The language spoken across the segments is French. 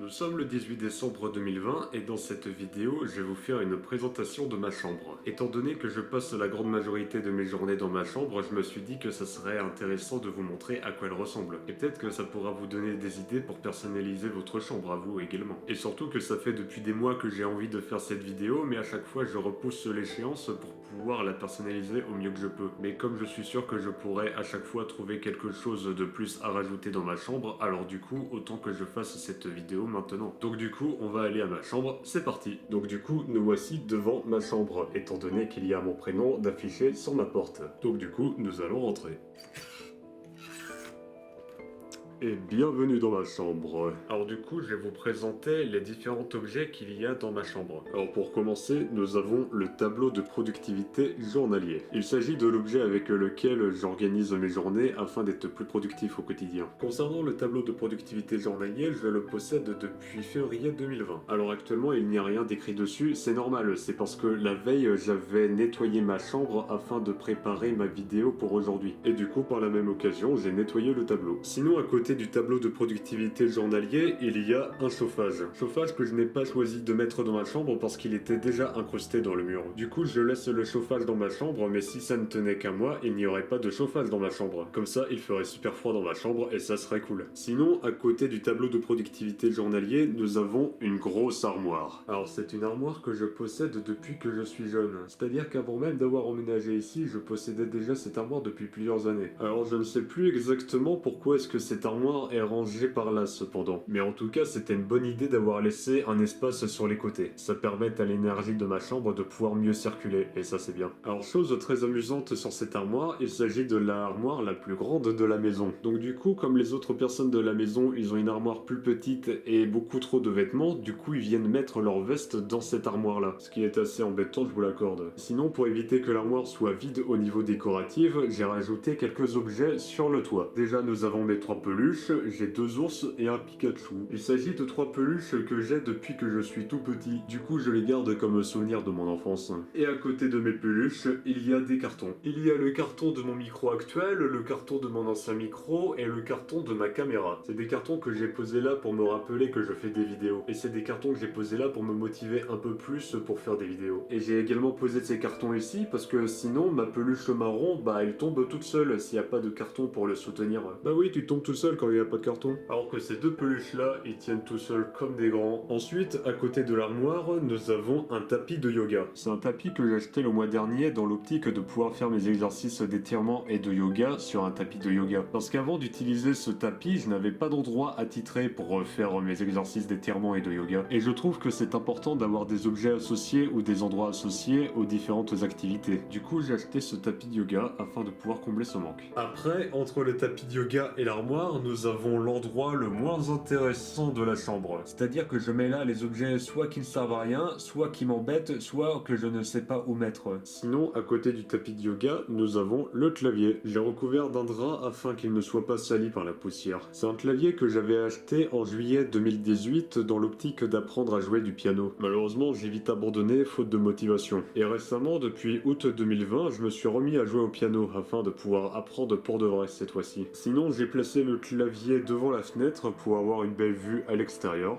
Nous sommes le 18 décembre 2020 et dans cette vidéo, je vais vous faire une présentation de ma chambre. Étant donné que je passe la grande majorité de mes journées dans ma chambre, je me suis dit que ça serait intéressant de vous montrer à quoi elle ressemble. Et peut-être que ça pourra vous donner des idées pour personnaliser votre chambre à vous également. Et surtout que ça fait depuis des mois que j'ai envie de faire cette vidéo, mais à chaque fois je repousse l'échéance pour pouvoir la personnaliser au mieux que je peux. Mais comme je suis sûr que je pourrais à chaque fois trouver quelque chose de plus à rajouter dans ma chambre, alors du coup, autant que je fasse cette vidéo maintenant. Donc du coup, on va aller à ma chambre, c'est parti. Donc du coup, nous voici devant ma chambre, étant donné qu'il y a mon prénom d'affiché sur ma porte. Donc du coup, nous allons rentrer. Et bienvenue dans ma chambre. Alors du coup, je vais vous présenter les différents objets qu'il y a dans ma chambre. Alors pour commencer, nous avons le tableau de productivité journalier. Il s'agit de l'objet avec lequel j'organise mes journées afin d'être plus productif au quotidien. Concernant le tableau de productivité journalier, je le possède depuis février 2020. Alors actuellement, il n'y a rien d'écrit dessus, c'est normal, c'est parce que la veille, j'avais nettoyé ma chambre afin de préparer ma vidéo pour aujourd'hui. Et du coup, par la même occasion, j'ai nettoyé le tableau. Sinon, à côté du tableau de productivité journalier, il y a un chauffage. Chauffage que je n'ai pas choisi de mettre dans ma chambre parce qu'il était déjà incrusté dans le mur. Du coup, je laisse le chauffage dans ma chambre, mais si ça ne tenait qu'à moi, il n'y aurait pas de chauffage dans ma chambre. Comme ça, il ferait super froid dans ma chambre et ça serait cool. Sinon, à côté du tableau de productivité journalier, nous avons une grosse armoire. Alors, c'est une armoire que je possède depuis que je suis jeune. C'est-à-dire qu'avant même d'avoir emménagé ici, je possédais déjà cette armoire depuis plusieurs années. Alors, je ne sais plus exactement pourquoi est-ce que cette armoire est rangée par là cependant. Mais en tout cas, c'était une bonne idée d'avoir laissé un espace sur les côtés. Ça permet à l'énergie de ma chambre de pouvoir mieux circuler, et ça c'est bien. Alors, chose très amusante sur cette armoire, il s'agit de l'armoire la plus grande de la maison. Donc du coup, comme les autres personnes de la maison, ils ont une armoire plus petite et beaucoup trop de vêtements, du coup ils viennent mettre leurs vestes dans cette armoire-là. Ce qui est assez embêtant, je vous l'accorde. Sinon, pour éviter que l'armoire soit vide au niveau décoratif, j'ai rajouté quelques objets sur le toit. Déjà, nous avons mes 3 peluches, j'ai 2 ours et un Pikachu. Il s'agit de 3 peluches que j'ai depuis que je suis tout petit. Du coup, je les garde comme souvenir de mon enfance. Et à côté de mes peluches, il y a des cartons. Il y a le carton de mon micro actuel, le carton de mon ancien micro et le carton de ma caméra. C'est des cartons que j'ai posés là pour me rappeler que je fais des vidéos. Et c'est des cartons que j'ai posés là pour me motiver un peu plus pour faire des vidéos. Et j'ai également posé ces cartons ici parce que sinon, ma peluche marron, elle tombe toute seule s'il n'y a pas de carton pour le soutenir. Bah oui, tu tombes tout seul quand il n'y a pas de carton. Alors que ces 2 peluches là, ils tiennent tout seuls comme des grands. Ensuite, à côté de l'armoire, nous avons un tapis de yoga. C'est un tapis que j'ai acheté le mois dernier dans l'optique de pouvoir faire mes exercices d'étirement et de yoga sur un tapis de yoga. Parce qu'avant d'utiliser ce tapis, je n'avais pas d'endroit attitré pour faire mes exercices d'étirement et de yoga. Et je trouve que c'est important d'avoir des objets associés ou des endroits associés aux différentes activités. Du coup, j'ai acheté ce tapis de yoga afin de pouvoir combler ce manque. Après, entre le tapis de yoga et l'armoire, nous avons l'endroit le moins intéressant de la chambre. C'est-à-dire que je mets là les objets soit qui ne servent à rien, soit qui m'embêtent, soit que je ne sais pas où mettre. Sinon, à côté du tapis de yoga, nous avons le clavier. J'ai recouvert d'un drap afin qu'il ne soit pas sali par la poussière. C'est un clavier que j'avais acheté en juillet 2018 dans l'optique d'apprendre à jouer du piano. Malheureusement, j'ai vite abandonné faute de motivation. Et récemment, depuis août 2020, je me suis remis à jouer au piano afin de pouvoir apprendre pour de vrai cette fois-ci. Sinon, j'ai placé le clavier devant la fenêtre pour avoir une belle vue à l'extérieur.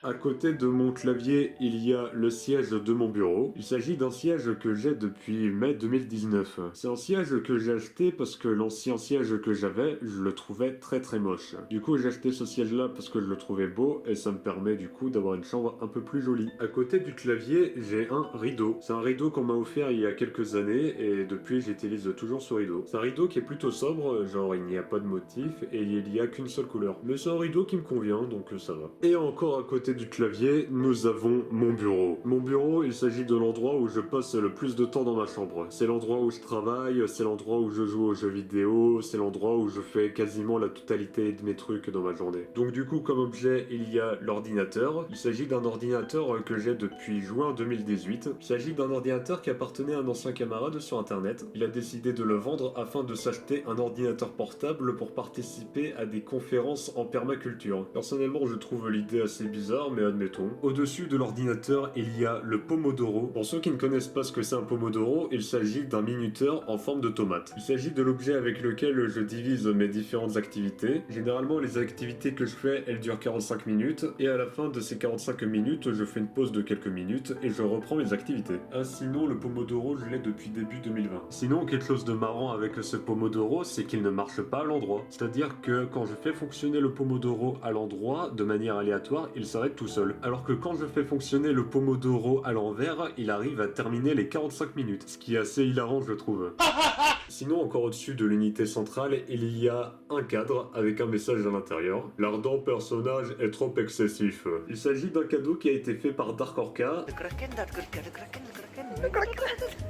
À côté de mon clavier, il y a le siège de mon bureau. Il s'agit d'un siège que j'ai depuis mai 2019. C'est un siège que j'ai acheté parce que l'ancien siège que j'avais, je le trouvais très très moche. Du coup, j'ai acheté ce siège-là parce que je le trouvais beau et ça me permet du coup d'avoir une chambre un peu plus jolie. À côté du clavier, j'ai un rideau. C'est un rideau qu'on m'a offert il y a quelques années et depuis, j'utilise toujours ce rideau. C'est un rideau qui est plutôt sobre, genre il n'y a pas de motif et il n'y a qu'une seule couleur. Mais c'est un rideau qui me convient, donc ça va. Et encore à côté du clavier, nous avons mon bureau. Mon bureau, il s'agit de l'endroit où je passe le plus de temps dans ma chambre. C'est l'endroit où je travaille, c'est l'endroit où je joue aux jeux vidéo, c'est l'endroit où je fais quasiment la totalité de mes trucs dans ma journée. Donc du coup, comme objet, il y a l'ordinateur. Il s'agit d'un ordinateur que j'ai depuis juin 2018. Il s'agit d'un ordinateur qui appartenait à un ancien camarade sur internet. Il a décidé de le vendre afin de s'acheter un ordinateur portable pour participer à des conférences en permaculture. Personnellement, je trouve l'idée assez bizarre bizarre, mais admettons. Au-dessus de l'ordinateur, il y a le Pomodoro. Pour ceux qui ne connaissent pas ce que c'est un Pomodoro, il s'agit d'un minuteur en forme de tomate. Il s'agit de l'objet avec lequel je divise mes différentes activités. Généralement, les activités que je fais, elles durent 45 minutes, et à la fin de ces 45 minutes, je fais une pause de quelques minutes et je reprends mes activités. Ah, sinon, le Pomodoro, je l'ai depuis début 2020. Sinon, quelque chose de marrant avec ce Pomodoro, c'est qu'il ne marche pas à l'endroit. C'est-à-dire que quand je fais fonctionner le Pomodoro à l'endroit, de manière aléatoire, il s'arrête tout seul. Alors que quand je fais fonctionner le Pomodoro à l'envers, il arrive à terminer les 45 minutes. Ce qui est assez hilarant, je trouve. Sinon, encore au-dessus de l'unité centrale, il y a un cadre avec un message à l'intérieur. L'ardent personnage est trop excessif. Il s'agit d'un cadeau qui a été fait par Dark Orca.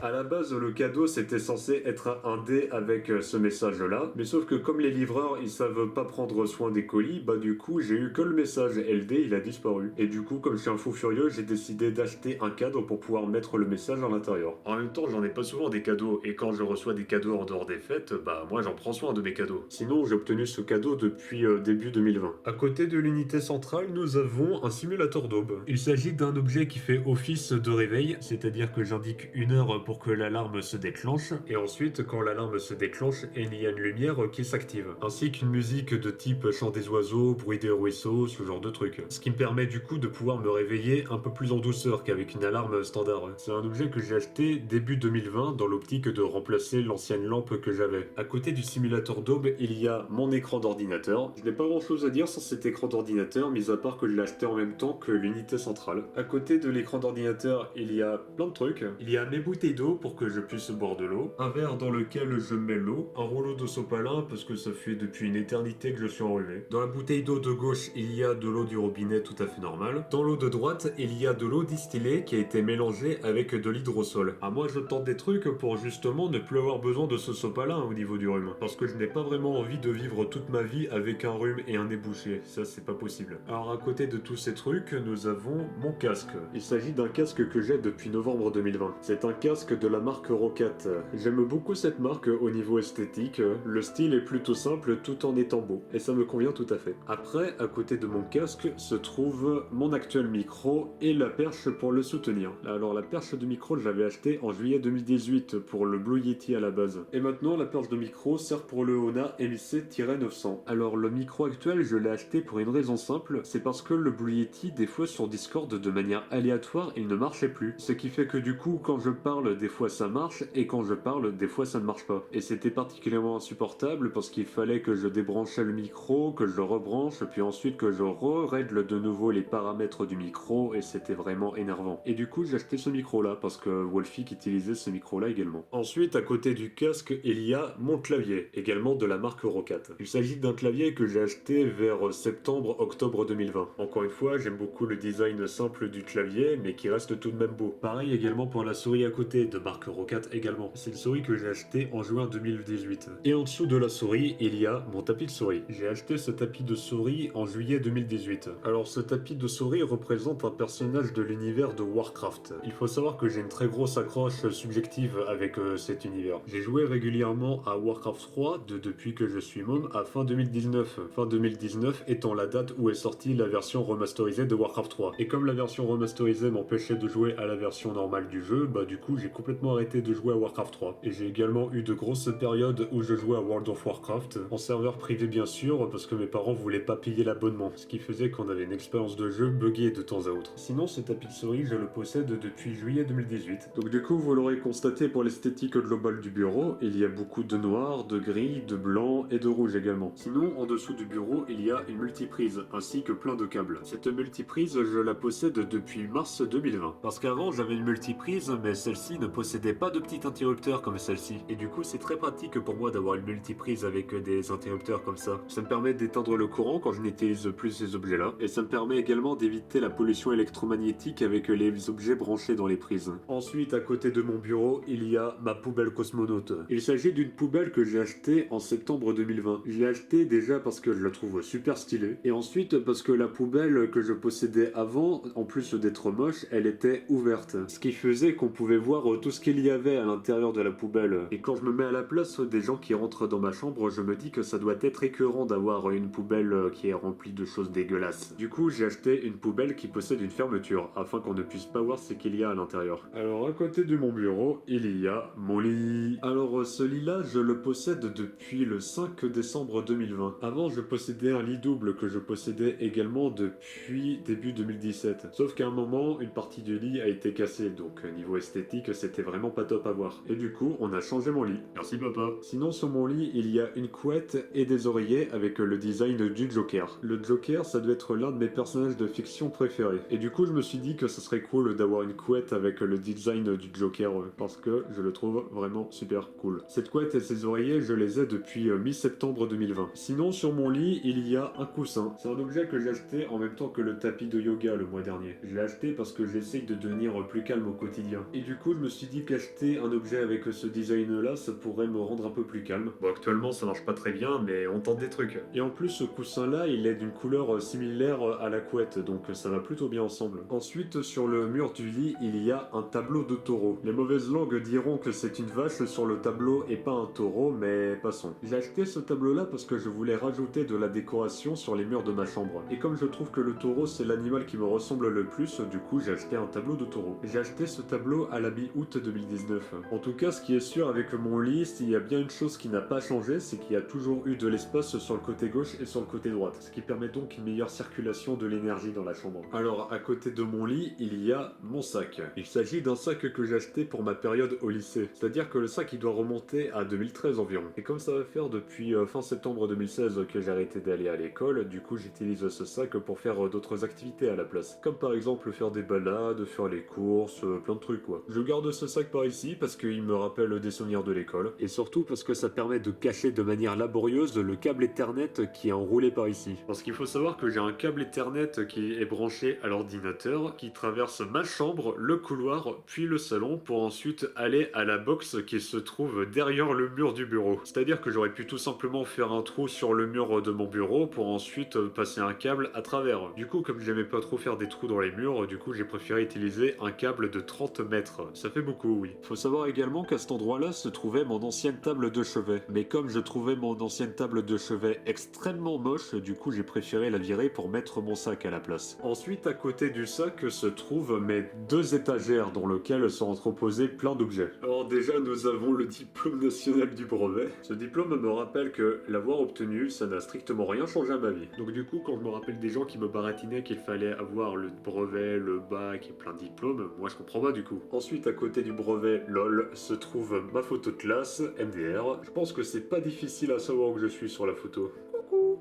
À la base, le cadeau c'était censé être un dé avec ce message-là, mais sauf que comme les livreurs ils savent pas prendre soin des colis, bah du coup j'ai eu que le message et le dé il a disparu. Et du coup, comme je suis un fou furieux, j'ai décidé d'acheter un cadre pour pouvoir mettre le message à l'intérieur. En même temps, j'en ai pas souvent des cadeaux, et quand je reçois des cadeaux en dehors des fêtes, bah moi j'en prends soin de mes cadeaux. Sinon, j'ai obtenu ce cadeau depuis début 2020. À côté de l'unité centrale, nous avons un simulateur d'aube. Il s'agit d'un objet qui fait office de réveil, c'est-à-dire que j'indique une heure pour que l'alarme se déclenche, et ensuite quand l'alarme se déclenche, il y a une lumière qui s'active, ainsi qu'une musique de type chant des oiseaux, bruit des ruisseaux, ce genre de trucs. Ce qui me permet du coup de pouvoir me réveiller un peu plus en douceur qu'avec une alarme standard. C'est un objet que j'ai acheté début 2020 dans l'optique de remplacer l'ancienne lampe que j'avais. À côté du simulateur d'aube, il y a mon écran d'ordinateur. Je n'ai pas grand chose à dire sur cet écran d'ordinateur, mis à part que je l'ai acheté en même temps que l'unité centrale. À côté de l'écran d'ordinateur, il y a plein de trucs. Il y a mes bouteilles d'eau pour que je puisse boire de l'eau, un verre dans lequel je mets l'eau, un rouleau de sopalin parce que ça fait depuis une éternité que je suis enrhumé. Dans la bouteille d'eau de gauche, il y a de l'eau du robinet tout à fait normale. Dans l'eau de droite, il y a de l'eau distillée qui a été mélangée avec de l'hydrosol. Ah, moi je tente des trucs pour justement ne plus avoir besoin de ce sopalin au niveau du rhume, parce que je n'ai pas vraiment envie de vivre toute ma vie avec un rhume et un nez bouché, ça c'est pas possible. Alors à côté de tous ces trucs, nous avons mon casque. Il s'agit d'un casque que j'ai depuis novembre 2020. C'est un casque de la marque Rocat. J'aime beaucoup cette marque au niveau esthétique, le style est plutôt simple tout en étant beau, et ça me convient tout à fait. Après, à côté de mon casque, se trouve mon actuel micro et la perche pour le soutenir. Alors la perche de micro, je l'avais acheté en juillet 2018 pour le Blue Yeti à la base. Et maintenant, la perche de micro sert pour le Hona MIC-900. Alors le micro actuel, je l'ai acheté pour une raison simple, c'est parce que le Blue Yeti, des fois sur Discord, de manière aléatoire, il ne marchait plus. Ce qui fait que du coup, quand je parle, des fois ça marche, et quand je parle, des fois ça ne marche pas. Et c'était particulièrement insupportable parce qu'il fallait que je débranchais le micro, que je le rebranche, puis ensuite que je règle de nouveau les paramètres du micro, et c'était vraiment énervant. Et du coup, j'ai acheté ce micro-là parce que Wolfik utilisait ce micro-là également. Ensuite, à côté du casque, il y a mon clavier, également de la marque Rocat. Il s'agit d'un clavier que j'ai acheté vers septembre-octobre 2020. Encore une fois, j'aime beaucoup le design simple du clavier, mais qui reste tout de même beau. Pareil également pour la souris à côté, de marque Rocat également. C'est une souris que j'ai achetée en juin 2018. Et en dessous de la souris, il y a mon tapis de souris. J'ai acheté ce tapis de souris en juillet 2018. Alors ce tapis de souris représente un personnage de l'univers de Warcraft. Il faut savoir que j'ai une très grosse accroche subjective avec cet univers. J'ai joué régulièrement à Warcraft 3 depuis que je suis môme à fin 2019. Fin 2019 étant la date où est sortie la version remasterisée de Warcraft 3. Et comme la version remasterisée m'empêchait de jouer à la version normale du jeu, bah du coup j'ai complètement arrêté de jouer à Warcraft 3. Et j'ai également eu de grosses périodes où je jouais à World of Warcraft, en serveur privé bien sûr, parce que mes parents voulaient pas payer l'abonnement, ce qui faisait qu'on avait une expérience de jeu buggée de temps à autre. Sinon ce tapis de souris je le possède depuis juillet 2018. Donc du coup vous l'aurez constaté pour l'esthétique globale du bureau, il y a beaucoup de noir, de gris, de blanc et de rouge également. Sinon en dessous du bureau il y a une multiprise, ainsi que plein de câbles. Cette multiprise je la possède depuis mars 2020. Parce qu'avant j'avais une multiprise, mais celle-ci ne possédait pas de petit interrupteur comme celle-ci. Et du coup c'est très pratique pour moi d'avoir une multiprise avec des interrupteurs comme ça. Ça me permet d'éteindre le courant quand je n'utilise plus ces objets-là. Et ça me permet également d'éviter la pollution électromagnétique avec les objets branchés dans les prises. Ensuite, à côté de mon bureau, il y a ma poubelle cosmonaute. suivante. Il s'agit d'une poubelle que j'ai achetée en septembre 2020. Je l'ai achetée déjà parce que je la trouve super stylée, et ensuite parce que la poubelle que je possédais avant, en plus d'être moche, elle était ouverte. Ce qui faisait qu'on pouvait voir tout ce qu'il y avait à l'intérieur de la poubelle. Et quand je me mets à la place des gens qui rentrent dans ma chambre, je me dis que ça doit être écœurant d'avoir une poubelle qui est remplie de choses dégueulasses. Du coup, j'ai acheté une poubelle qui possède une fermeture, afin qu'on ne puisse pas voir ce qu'il y a à l'intérieur. Alors, à côté de mon bureau, il y a mon lit. Alors, ce lit-là, je le possède depuis le 5 décembre 2020. Avant, je possédais un lit double que je possédais également depuis début 2017. Sauf qu'à un moment, une partie du lit a été cassée, donc niveau esthétique, c'était vraiment pas top à voir. Et du coup, on a changé mon lit. Merci papa. Sinon, sur mon lit, il y a une couette et des oreillers avec le design du Joker. Le Joker, ça doit être l'un de mes personnages de fiction préférés. Et du coup, je me suis dit que ce serait cool d'avoir une couette avec le design du Joker, parce que je le trouve vraiment super cool. Cette couette et ces oreillers, je les ai depuis mi-septembre 2020. Sinon, sur mon lit, il y a un coussin. C'est un objet que j'ai acheté en même temps que le tapis de yoga le mois dernier. Je l'ai acheté parce que j'essaye de devenir plus calme au quotidien. Et du coup, je me suis dit qu'acheter un objet avec ce design-là, ça pourrait me rendre un peu plus calme. Bon, actuellement, ça marche pas très bien, mais on tente des trucs. Et en plus, ce coussin-là, il est d'une couleur similaire à la couette, donc ça va plutôt bien ensemble. Ensuite, sur le mur du lit, il y a un tableau de taureau. Les mauvaises langues diront que c'est une vache sur le tableau et pas un taureau, mais passons. J'ai acheté ce tableau-là parce que je voulais rajouter de la décoration sur les murs de ma chambre. Et comme je trouve que le taureau, c'est l'animal qui me ressemble le plus, du coup, j'ai acheté un tableau de taureau. J'ai acheté ce tableau à la mi-août 2019. En tout cas, ce qui est sûr avec mon lit, s'il y a bien une chose qui n'a pas changé, c'est qu'il y a toujours eu de l'espace sur le côté gauche et sur le côté droite, ce qui permet donc une meilleure circulation de l'énergie dans la chambre. Alors, à côté de mon lit, il y a mon sac. Il s'agit d'un sac que j'ai acheté pour ma période au lycée. C'est-à-dire que le sac, il doit remonter à 2013 environ. Et comme ça va faire depuis fin septembre 2016 que j'ai arrêté d'aller à l'école, du coup, j'utilise ce sac pour faire d'autres activités à la place. Comme par exemple faire des balades, faire les courses, plein de trucs quoi. Je garde ce sac par ici parce qu'il me rappelle des souvenirs de l'école. Et surtout parce que ça permet de cacher de manière laborieuse le câble Ethernet qui est enroulé par ici. Parce qu'il faut savoir que j'ai un câble Ethernet qui est branché à l'ordinateur, qui traverse ma chambre, le couloir, puis le salon pour ensuite aller à la box qui se trouve derrière le mur du bureau. C'est-à-dire que j'aurais pu tout simplement faire un trou sur le mur de mon bureau pour ensuite passer un câble à travers. Du coup, comme j'aimais pas trop faire des trous dans les murs, du coup j'ai préféré utiliser un câble de 30 mètres. Ça fait beaucoup, oui. Faut savoir également qu'à cet endroit-là se trouvait mon ancienne table de chevet. Mais comme je trouvais mon ancienne table de chevet extrêmement moche, du coup j'ai préféré la virer pour mettre mon sac à la place. Ensuite, à côté du sac se trouvent mes deux étagères dans lesquelles sont entreposés plein d'objets. Alors déjà, nous avons le diplôme national du brevet. Ce diplôme me rappelle que l'avoir obtenu, ça n'a strictement rien changé à ma vie. Donc du coup, quand je me rappelle des gens qui me baratinaient qu'il fallait avoir le brevet, le bac et plein de diplômes, moi je comprends pas du coup. Ensuite, à côté du brevet LOL, se trouve ma photo de classe, MDR. Je pense que c'est pas difficile à savoir où je suis sur la photo.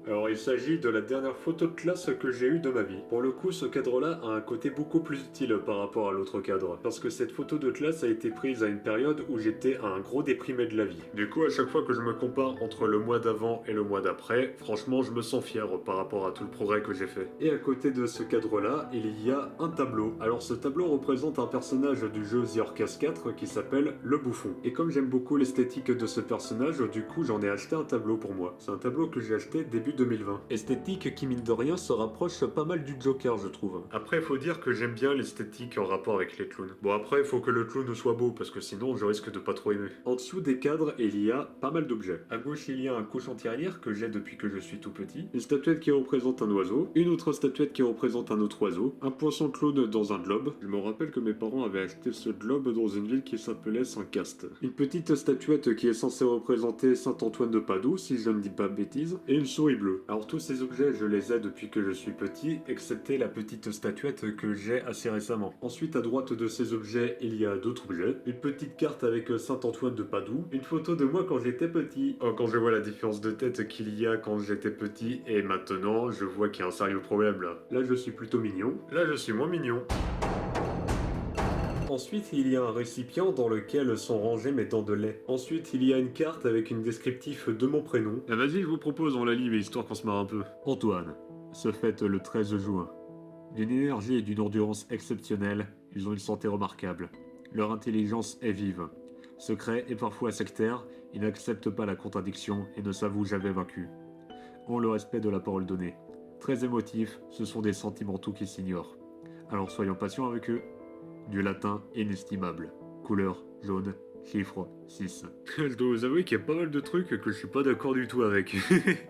Alors il s'agit de la dernière photo de classe que j'ai eue de ma vie. Pour le coup, ce cadre-là a un côté beaucoup plus utile par rapport à l'autre cadre, parce que cette photo de classe a été prise à une période où j'étais un gros déprimé de la vie. Du coup, à chaque fois que je me compare entre le mois d'avant et le mois d'après, franchement, je me sens fier par rapport à tout le progrès que j'ai fait. Et à côté de ce cadre-là, il y a un tableau. Alors ce tableau représente un personnage du jeu The Orcas 4 qui s'appelle le Bouffon. Et comme j'aime beaucoup l'esthétique de ce personnage, du coup j'en ai acheté un tableau pour moi. C'est un tableau que j'ai acheté début 2020. Esthétique qui mine de rien se rapproche pas mal du Joker, je trouve. Après, il faut dire que j'aime bien l'esthétique en rapport avec les clowns. Bon après, il faut que le clown soit beau parce que sinon je risque de pas trop aimer. En dessous des cadres, il y a pas mal d'objets. À gauche, il y a un couche anti-arrière que j'ai depuis que je suis tout petit, une statuette qui représente un oiseau, une autre statuette qui représente un autre oiseau, un poisson clown dans un globe. Je me rappelle que mes parents avaient acheté ce globe dans une ville qui s'appelait Saint-Cast. Une petite statuette qui est censée représenter Saint-Antoine de Padoue, si je ne dis pas bêtise, et une souris bleue. Alors tous ces objets, je les ai depuis que je suis petit, excepté la petite statuette que j'ai assez récemment. Ensuite, à droite de ces objets, il y a d'autres objets. Une petite carte avec Saint-Antoine de Padoue. Une photo de moi quand j'étais petit. Oh, quand je vois la différence de tête qu'il y a quand j'étais petit et maintenant, je vois qu'il y a un sérieux problème là. Là, je suis plutôt mignon. Là, je suis moins mignon. Ensuite, il y a un récipient dans lequel sont rangées mes dents de lait. Ensuite, il y a une carte avec une descriptif de mon prénom. Ah, vas-y, je vous propose, on la lit, mais histoire qu'on se marre un peu. Antoine se fête le 13 juin. D'une énergie et d'une endurance exceptionnelles, ils ont une santé remarquable. Leur intelligence est vive. Secret et parfois sectaire, ils n'acceptent pas la contradiction et ne s'avouent jamais vaincus. Ont le respect de la parole donnée. Très émotifs, ce sont des sentimentaux qui s'ignorent. Alors soyons patients avec eux. Du latin inestimable. Couleur jaune, chiffre 6. Je dois vous avouer qu'il y a pas mal de trucs que je suis pas d'accord du tout avec.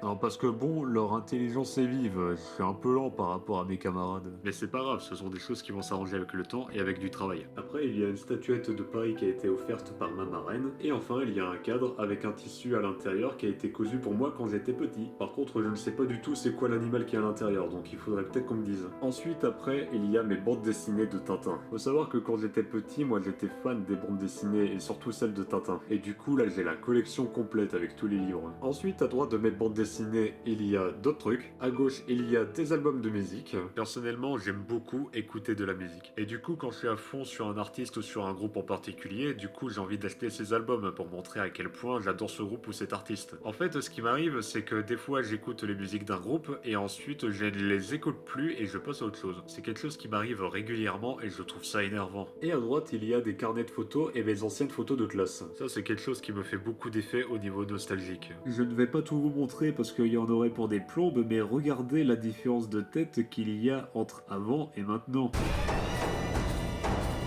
Non, parce que bon, leur intelligence est vive, je suis un peu lent par rapport à mes camarades. Mais c'est pas grave, ce sont des choses qui vont s'arranger avec le temps et avec du travail. Après, il y a une statuette de Paris qui a été offerte par ma marraine. Et enfin, il y a un cadre avec un tissu à l'intérieur qui a été cousu pour moi quand j'étais petit. Par contre, je ne sais pas du tout c'est quoi l'animal qui est à l'intérieur, donc il faudrait peut-être qu'on me dise. Ensuite, après, il y a mes bandes dessinées de Tintin. Faut savoir que quand j'étais petit, moi j'étais fan des bandes dessinées et surtout celles de Tintin. Et du coup, là, j'ai la collection complète avec tous les livres. Ensuite, à droite de mes bandes dessinées, il y a d'autres trucs. À gauche, il y a des albums de musique. Personnellement, j'aime beaucoup écouter de la musique. Et du coup, quand je suis à fond sur un artiste ou sur un groupe en particulier, du coup, j'ai envie d'acheter ses albums pour montrer à quel point j'adore ce groupe ou cet artiste. En fait, ce qui m'arrive, c'est que des fois, j'écoute les musiques d'un groupe et ensuite, je ne les écoute plus et je passe à autre chose. C'est quelque chose qui m'arrive régulièrement et je trouve ça énervant. Et à droite, il y a des carnets de photos et mes anciennes photos de classe. Ça, c'est quelque chose qui me fait beaucoup d'effet au niveau nostalgique. Je ne vais pas tout vous montrer parce qu'il y en aurait pour des plombes, mais regardez la différence de tête qu'il y a entre avant et maintenant.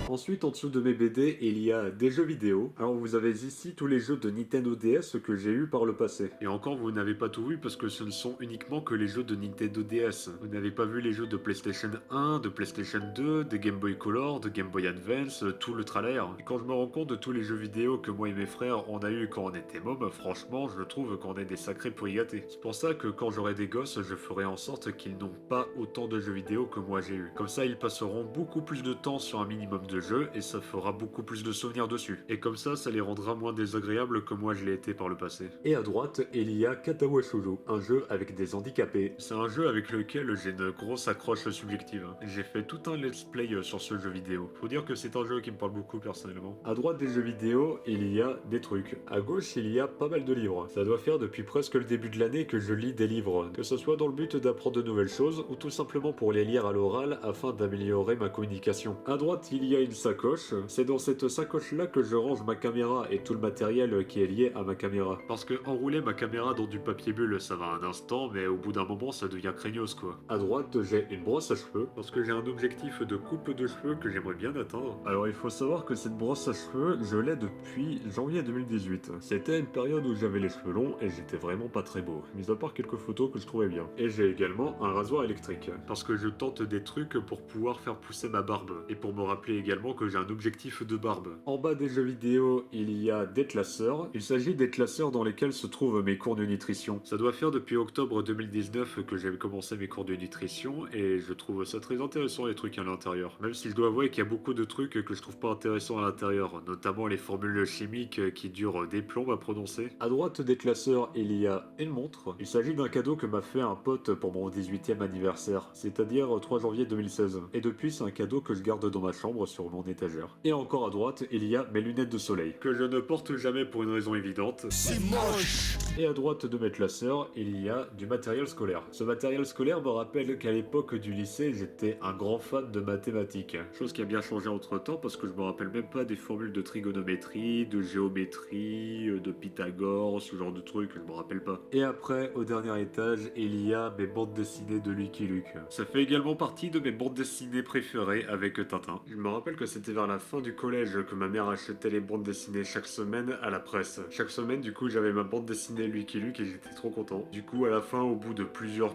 Ensuite, en dessous de mes BD, il y a des jeux vidéo. Alors vous avez ici tous les jeux de Nintendo DS que j'ai eu par le passé. Et encore, vous n'avez pas tout vu parce que ce ne sont uniquement que les jeux de Nintendo DS. Vous n'avez pas vu les jeux de PlayStation 1, de PlayStation 2, de Game Boy Color, de Game Boy Advance, tout le tralala. Et quand je me rends compte de tous les jeux vidéo que moi et mes frères on a eu quand on était mômes, franchement, je trouve qu'on est des sacrés pourri gâtés. C'est pour ça que quand j'aurai des gosses, je ferai en sorte qu'ils n'ont pas autant de jeux vidéo que moi j'ai eu. Comme ça, ils passeront beaucoup plus de temps sur un minimum de jeux et ça fera beaucoup plus de souvenirs dessus. Et comme ça les rendra moins désagréables que moi je l'ai été par le passé. Et à droite, il y a Katawa Shoujo, un jeu avec des handicapés. C'est un jeu avec lequel j'ai une grosse accroche subjective. J'ai fait tout un let's play sur ce jeu vidéo. Faut dire que c'est un jeu qui me parle beaucoup personnellement. À droite des jeux vidéo, il y a des trucs. À gauche, il y a pas mal de livres. Ça doit faire depuis presque le début de l'année que je lis des livres, que ce soit dans le but d'apprendre de nouvelles choses ou tout simplement pour les lire à l'oral afin d'améliorer ma communication. À droite, il y a une sacoche. C'est dans cette sacoche-là que je range ma caméra et tout le matériel qui est lié à ma caméra. Parce que enrouler ma caméra dans du papier bulle, ça va un instant, mais au bout d'un moment, ça devient craignos quoi. À droite, j'ai une brosse à cheveux. Parce que j'ai un objectif de coupe de cheveux que j'aimerais bien atteindre. Alors il faut savoir que cette brosse à cheveux, je l'ai depuis janvier 2018. C'était une période où j'avais les cheveux longs et j'étais vraiment pas très beau, mis à part quelques photos que je trouvais bien. Et j'ai également un rasoir électrique. Parce que je tente des trucs pour pouvoir faire pousser ma barbe. Et pour me rappeler également que j'ai un objectif de barbe. En bas des jeux vidéo, il y a des classeurs. Il s'agit des classeurs dans lesquels se trouvent mes cours de nutrition. Ça doit faire depuis octobre 2019 que j'ai commencé mes cours de nutrition et je trouve ça très intéressant les trucs à l'intérieur. Même si je dois avouer qu'il y a beaucoup de trucs que je trouve pas intéressants à l'intérieur, notamment les formules chimiques qui durent des plombs à prononcer. À droite des classeurs, il y a une montre. Il s'agit d'un cadeau que m'a fait un pote pour mon 18e anniversaire, c'est-à-dire 3 janvier 2016. Et depuis, c'est un cadeau que je garde dans ma chambre sur mon étagère. Et encore à droite, il y a mes lunettes de soleil. Que je ne porte jamais pour une raison évidente. C'est moche! Et à droite de mes classeurs, il y a du matériel scolaire. Ce matériel scolaire me rappelle qu'à l'époque du lycée, j'étais un grand fan de mathématiques. Chose qui a bien changé entre temps parce que je me rappelle même pas des formules de trigonométrie, de géométrie, de Pythagore, ce genre de trucs, je me rappelle pas. Et après, au dernier étage, il y a mes bandes dessinées de Lucky Luke. Ça fait également partie de mes bandes dessinées préférées avec Tintin. Je me rappelle que c'était vers la fin du collège que ma mère achetait les bandes dessinées chaque semaine à la presse. Chaque semaine, du coup, j'avais ma bande dessinée Lucky Luke et j'étais trop content. Du coup, à la fin, au bout de plusieurs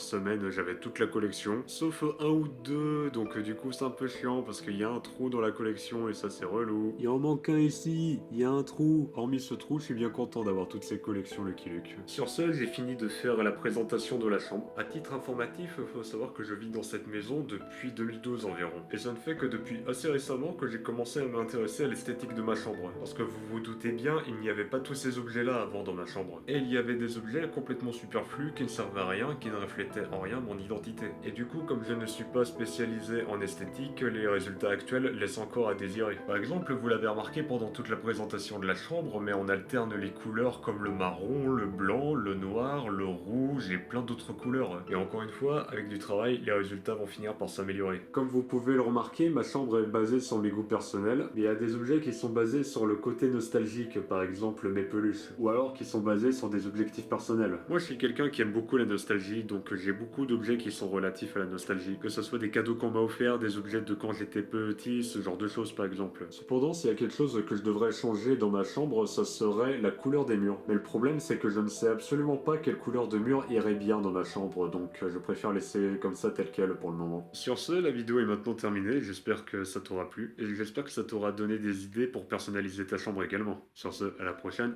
semaines, j'avais toute la collection, sauf un ou deux, donc du coup, c'est un peu chiant parce qu'il y a un trou dans la collection et ça, c'est relou. Il en manque un ici, il y a un trou. Hormis ce trou, je suis bien content d'avoir toutes ces collections Lucky Luke. Sur ce, j'ai fini de faire la présentation de la chambre. À titre informatif, faut savoir que je vis dans cette maison depuis 2012 environ. Et ça ne fait que depuis assez récemment que j'ai commencé à m'intéresser à l'esthétique de ma chambre. Parce que vous vous doutez bien, il n'y avait pas tous ces objets-là avant dans ma chambre. Et il y avait des objets complètement superflus qui ne servaient à rien, qui ne reflétaient en rien mon identité. Et du coup, comme je ne suis pas spécialisé en esthétique, les résultats actuels laissent encore à désirer. Par exemple, vous l'avez remarqué pendant toute la présentation de la chambre, mais on alterne les couleurs comme le marron, le blanc, le noir, le rouge, rouge et plein d'autres couleurs. Et encore une fois, avec du travail, les résultats vont finir par s'améliorer. Comme vous pouvez le remarquer, ma chambre est basée sur mes goûts personnels, mais il y a des objets qui sont basés sur le côté nostalgique, par exemple mes peluches, ou alors qui sont basés sur des objectifs personnels. Moi je suis quelqu'un qui aime beaucoup la nostalgie, donc j'ai beaucoup d'objets qui sont relatifs à la nostalgie, que ce soit des cadeaux qu'on m'a offerts, des objets de quand j'étais petit, ce genre de choses par exemple. Cependant, s'il y a quelque chose que je devrais changer dans ma chambre, ça serait la couleur des murs. Mais le problème c'est que je ne sais absolument pas quelle couleur de mur irait bien dans ma chambre, donc je préfère laisser comme ça tel quel pour le moment. Sur ce, la vidéo est maintenant terminée, j'espère que ça t'aura plu, et j'espère que ça t'aura donné des idées pour personnaliser ta chambre également. Sur ce, à la prochaine.